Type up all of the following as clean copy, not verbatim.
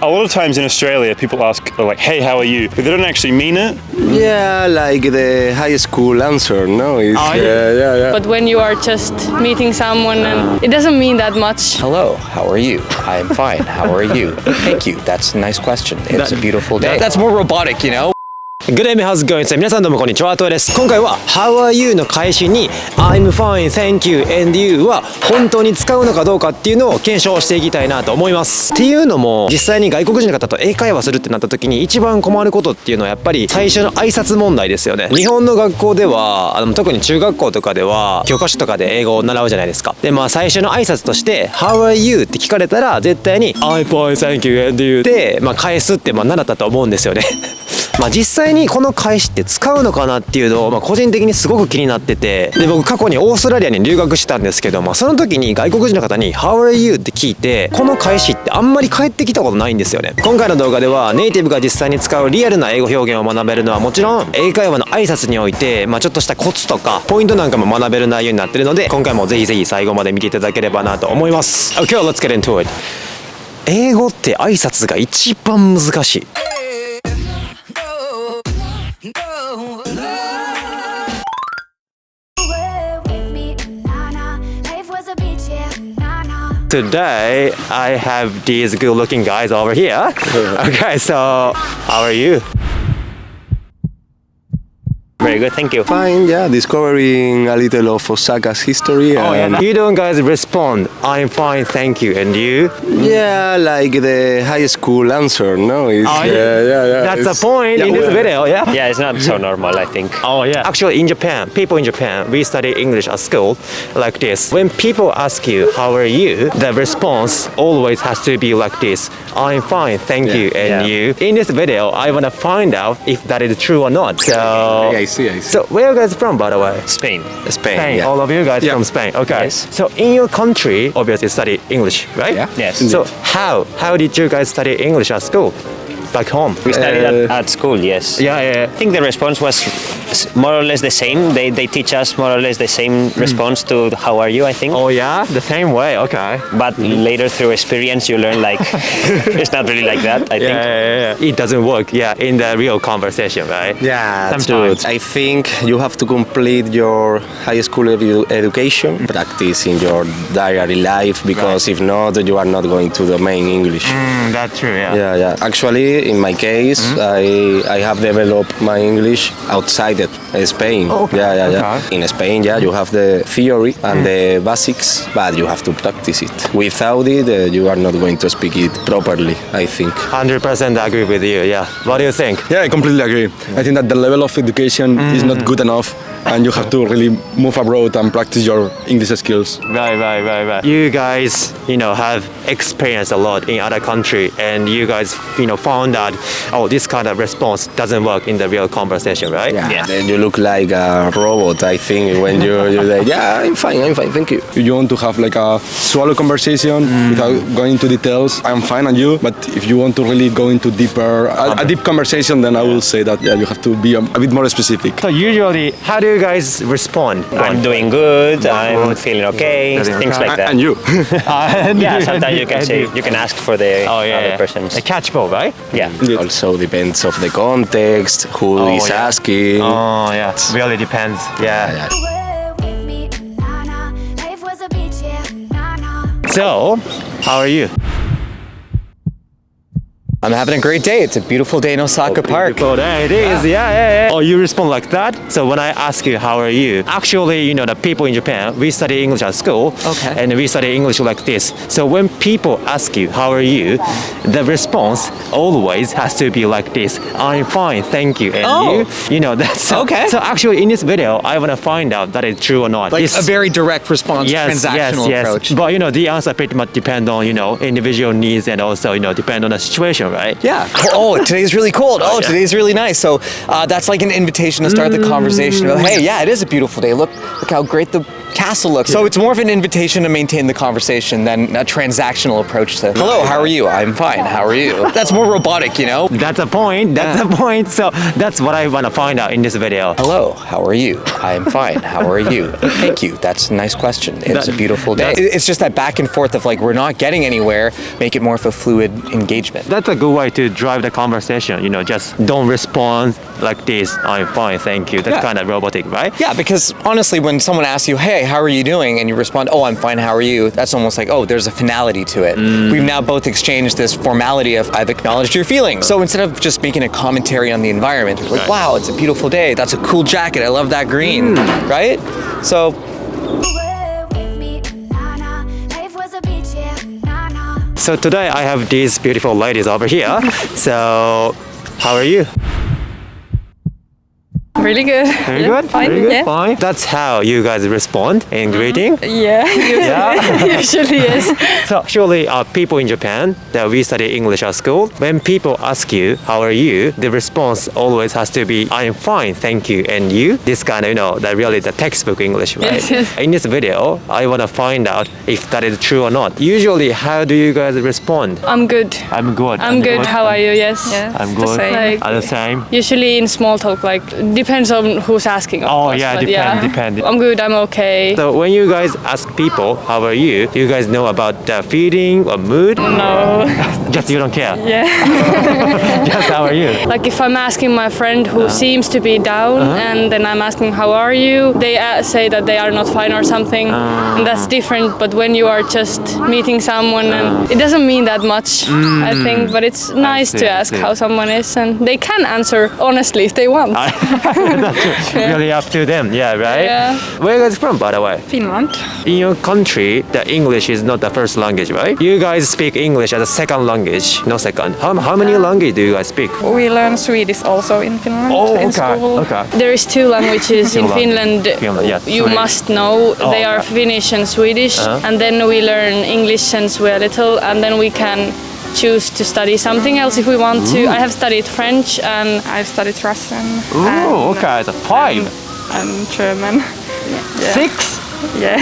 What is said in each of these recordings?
A lot of times in Australia, people ask, like, hey, how are you? But they don't actually mean it. Yeah, like the high school answer, no? It's, yeah. But when you are just meeting someone, and it doesn't mean that much. Hello, how are you? I'm fine. How are you? Thank you. That's a nice question. It's a beautiful day. That's more robotic, you know? Good day, how's it going? 皆さんどうもこんにちは、トヨです。今回は How are you の返しに I'm fine, thank you, and you は本当に使うのかどうかっていうのを検証していきたいなと思います。っていうのも実際に外国人の方と英会話するってなった時に一番困ることっていうのはやっぱり最初の挨拶問題ですよね。日本の学校では特に中学校とかでは教科書とかで英語を習うじゃないですか。で最初の挨拶として How are you って聞かれたら絶対に I'm fine, thank you, and you で返すって習ったと思うんですよね。実際にこの返しって使うのかなっていうのを個人的にすごく気になってて、で僕過去にオーストラリアに留学したんですけども、その時に外国人の方に How are you って聞いて、この返しってあんまり返ってきたことないんですよね。今回の動画ではネイティブが実際に使うリアルな英語表現を学べるのはもちろん、英会話の挨拶においてちょっとしたコツとかポイントなんかも学べる内容になってるので、今回もぜひぜひ最後まで見ていただければなと思います。Okay, let's get into it. 英語って挨拶が一番難しい。Today, I have these good-looking guys over here. Okay, so how are you? Very good, thank you. Fine, yeah, discovering a little of Osaka's history. You don't guys respond, I'm fine, thank you, and you? Yeah, like the high school answer, no? It's, yeah. That's the point in this video, yeah? Yeah, it's not so normal, I think. Oh, yeah. Actually, in Japan, people in Japan, we study English at school like this. When people ask you, how are you? The response always has to be like this. I'm fine, thank you, and you? In this video, I want to find out if that is true or not. So, I see. So, where are you guys from, by the way? Spain. Spain, yeah. All of you guys from Spain. Okay. Yes. So, in your country, obviously study English, right? Yeah. Yes. So, how did you guys study English at school? Back home? We studied at school, yes. Yeah. I think the response was more or less the same. They teach us more or less the same response to how are you, I think. Oh yeah? The same way, okay. But later through experience you learn like it's not really like that, I think. Yeah. It doesn't work, in the real conversation, right? Yeah, Sometimes. I think you have to complete your high school education, practice in your daily life, because if not, you are not going to the main English. That's true, yeah. Yeah. Actually, in my case, I have developed my English outside Spain. Okay. Yeah. In Spain, you have the theory and the basics, but you have to practice it. Without it, you are not going to speak it properly, I think. 100% agree with you, yeah. What do you think? Yeah, I completely agree. I think that the level of education is not good enough, and you have to really move abroad and practice your English skills. Right. You guys, have experienced a lot in other country, and you guys, found that, this kind of response doesn't work in the real conversation, right? Yeah. Then you look like a robot, I think, when you're like, yeah, I'm fine, thank you. If you want to have like a swallow conversation without going into details, I'm fine and you. But if you want to really go into a deep conversation, then I will say that, you have to be a bit more specific. So usually, how do you guys respond? I'm doing good, I'm feeling okay, things like that. And you. Yeah, sometimes you can say, you can ask for the other person's. A catchball, right? Yeah. It also depends of the context, who is asking. Oh, yeah. Really depends. Yeah. So, how are you? I'm having a great day. It's a beautiful day in Osaka Park. Beautiful day it is. Yeah. Oh, you respond like that? So when I ask you, how are you? Actually, the people in Japan, we study English at school. Okay. And we study English like this. So when people ask you, how are you? The response always has to be like this. I'm fine, thank you. And you? That's okay. So actually, in this video, I want to find out that it's true or not. Like a very direct response, transactional approach. But the answer pretty much depend on individual needs, and also depend on the situation, right? Yeah. Oh, today's really cold. Oh, today's really nice. So that's like an invitation to start the conversation. Hey, yeah, it is a beautiful day. Look how great the castle look. So it's more of an invitation to maintain the conversation than a transactional approach to, hello, how are you? I'm fine, how are you? That's more robotic, you know? That's a point. That's a point. So that's what I want to find out in this video. Hello, how are you? I'm fine, how are you? Thank you, that's a nice question. It's a beautiful day. It's just that back and forth of like, we're not getting anywhere, make it more of a fluid engagement. That's a good way to drive the conversation. You know, just don't respond like this. I'm fine, thank you. That's kind of robotic, right? Yeah, because honestly, when someone asks you, hey, how are you doing? And you respond, oh, I'm fine, how are you? That's almost like, oh, there's a finality to it. We've now both exchanged this formality of, I've acknowledged your feelings. So instead of just making a commentary on the environment, it's like, wow, it's a beautiful day. That's a cool jacket. I love that green, right? So So today I have these beautiful ladies over here. So how are you? Really good. Very good. Fine. Very good. Yeah. Fine. That's how you guys respond in greeting. Yeah. Usually yes. So surely people in Japan that we study English at school, when people ask you how are you, the response always has to be I'm fine, thank you, and you. This kind of that really the textbook English, right? Yes. In this video, I want to find out if that is true or not. Usually, how do you guys respond? I'm good. I'm good. I'm good. How are you? Yes. Yeah. I'm the good. same. Like- Are the same. Usually in small talk, like depends on who's asking. Of course, yeah, but depend. I'm good. I'm okay. So when you guys ask people how are you, do you guys know about the feeling or mood? No. Just you don't care. Yeah. Just how are you? Like if I'm asking my friend who seems to be down, and then I'm asking how are you, they say that they are not fine or something, and that's different. But when you are just meeting someone, and it doesn't mean that much, I think. But it's nice see, to I ask see. how someone is, and they can answer honestly if they want. That's really up to them, yeah, right? Yeah. Where are you guys from, by the way? Finland. In your country, the English is not the first language, right? You guys speak English as a second language, no second. How many languages do you guys speak? We learn Swedish also in Finland in school. Okay. There is two languages in Finland. Yes. You must know. They are Finnish and Swedish, and then we learn English since we're little, and then we can choose to study something else if we want to. I have studied French and I've studied Russian. Oh, okay, so 5. And German. 6? Yeah.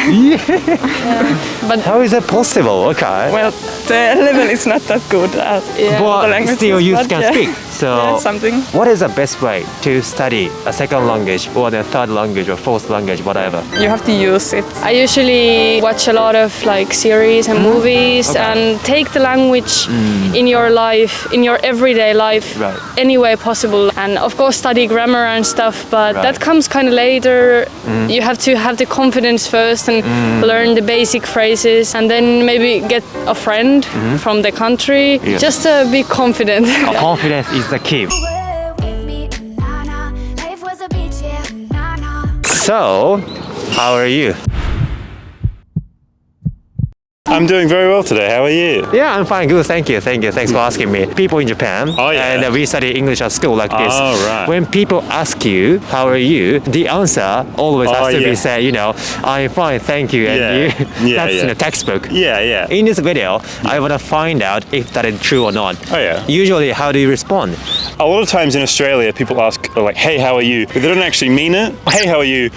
but How is that possible? Okay. Well, the level is not that good at the But languages. still you but can yeah. speak. So Yeah, something. what is the best way to study a second language or the third language or fourth language, whatever? You have to use it. I usually watch a lot of like series and movies and take the language in your life, in your everyday life, Right. any way possible. And of course study grammar and stuff, but Right. that comes kind of later. You have to have the confidence first and learn the basic phrases, and then maybe get a friend from the country. Yeah. Just be confident. Confidence is the key. So, how are you? I'm doing very well today. How are you? Yeah, I'm fine. Good. Thank you. Thanks for asking me. People in Japan, Oh, yeah. and we study English at school like this. Oh, right. When people ask you, how are you? The answer always has to yeah. be said, I'm fine, thank you, and Yeah. you. Yeah, That's yeah. in the textbook. Yeah. In this video, I want to find out if that is true or not. Oh, yeah. Usually, how do you respond? A lot of times in Australia, people ask like, "Hey, how are you?" But they don't actually mean it. Hey, how are you?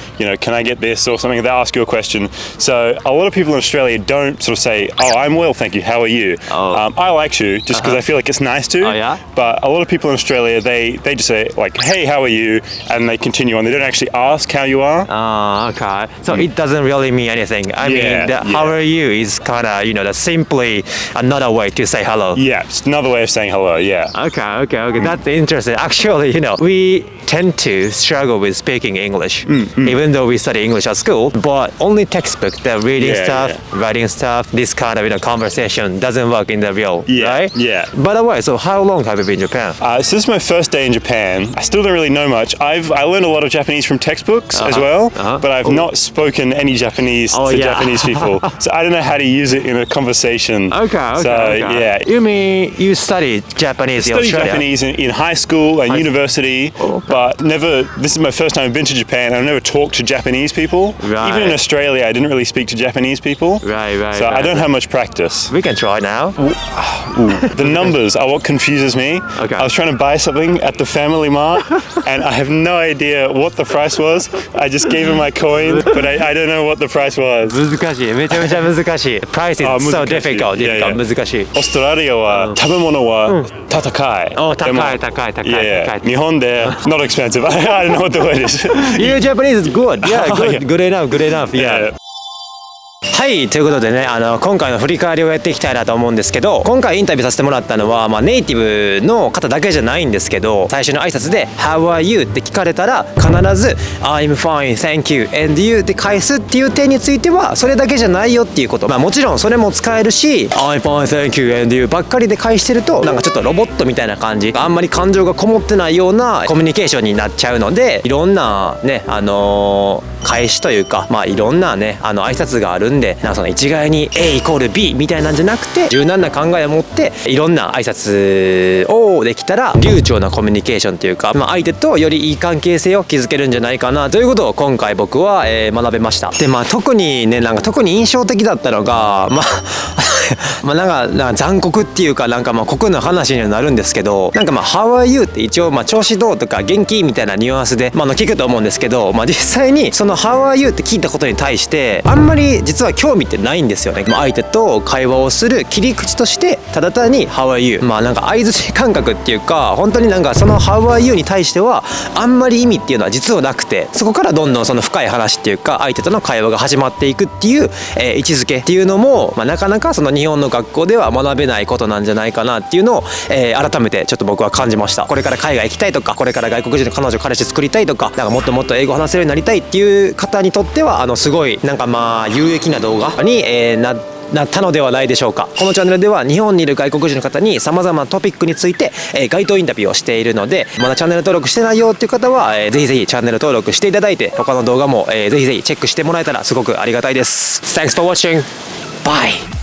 Can I get this or something? They ask you a question. So a lot of people in Australia don't sort of say, "Oh, I'm well, thank you. How are you?" I like you just because I feel like it's nice to. Oh, yeah? But a lot of people in Australia, they just say like, "Hey, how are you?" and they continue on. They don't actually ask how you are. Okay. So it doesn't really mean anything. I mean, how are you is kind of, simply another way to say hello. Yeah, it's another way of saying hello. Yeah. Okay. That's interesting. Actually, we tend to struggle with speaking English, even though we study English at school. But only textbook, the reading stuff, writing stuff, this kind of conversation doesn't work in the real, right? Yeah. By the way, so how long have you been in Japan? So this is my first day in Japan. I still don't really know much. I learned a lot of Japanese from textbooks as well, but I've not spoken any Japanese to Japanese people. So I don't know how to use it in a conversation. Okay. So yeah. You mean you studied Japanese in I studied Australia? Japanese in high school and university, but but never. This is my first time I've been to Japan. I've never talked to Japanese people. Right. Even in Australia, I didn't really speak to Japanese people. Right. So I don't have much practice. We can try now. The numbers are what confuses me. Okay. I was trying to buy something at the Family Mart, and I have no idea what the price was. I just gave him my coin, but I don't know what the price was. 難しい。めちゃめちゃ難しい。Price is so difficult. 難しい。オーストラリアは食べ物は高い。高い。日本で not expensive. I don't know what the word is. Your Japanese is good. Yeah, good enough. Yeah. はい、ということでね、今回の振り返りをやっていきたいなと思うんですけど、今回インタビューさせてもらったのは、ネイティブの方だけじゃないんですけど、最初の挨拶で How are you? って聞かれたら必ず I'm fine, thank you, and you って返すっていう点についてはそれだけじゃないよっていうこと。もちろんそれも使えるし I'm fine, thank you, and you ばっかりで返してるとなんかちょっとロボットみたいな感じ、あんまり感情がこもってないようなコミュニケーションになっちゃうので、いろんなね返しというか、いろんなね挨拶があるんで、その一概に A イコール B みたいなんじゃなくて、柔軟な考えを持っていろんな挨拶をできたら流暢なコミュニケーションというか、相手とよりいい関係性を築けるんじゃないかなということを今回僕は学べました。で特にね特に印象的だったのがなんか残酷っていうか酷な話にはなるんですけど、How are you って一応調子どうとか元気みたいなニュアンスで聞くと思うんですけど、実際にその How are you って聞いたことに対してあんまり実は興味ってないんですよね。相手と会話をする切り口としてただ単に How are you、相づち感覚っていうか、本当にその How are you に対してはあんまり意味っていうのは実はなくて、そこからどんどんその深い話っていうか相手との会話が始まっていくっていう、位置づけっていうのも、なかなかその日本の学校では学べないことなんじゃないかなっていうのを、改めてちょっと僕は感じました。これから海外行きたいとか、これから外国人の彼女彼氏作りたいとか、もっともっと英語話せるようになりたいっていう方にとってはすごい有益な動画に、なったのではないでしょうか。このチャンネルでは日本にいる外国人の方に様々なトピックについて、街頭インタビューをしているので、まだチャンネル登録してないよっていう方は、ぜひぜひチャンネル登録していただいて、他の動画も、ぜひぜひチェックしてもらえたらすごくありがたいです。Thanks for watching. Bye.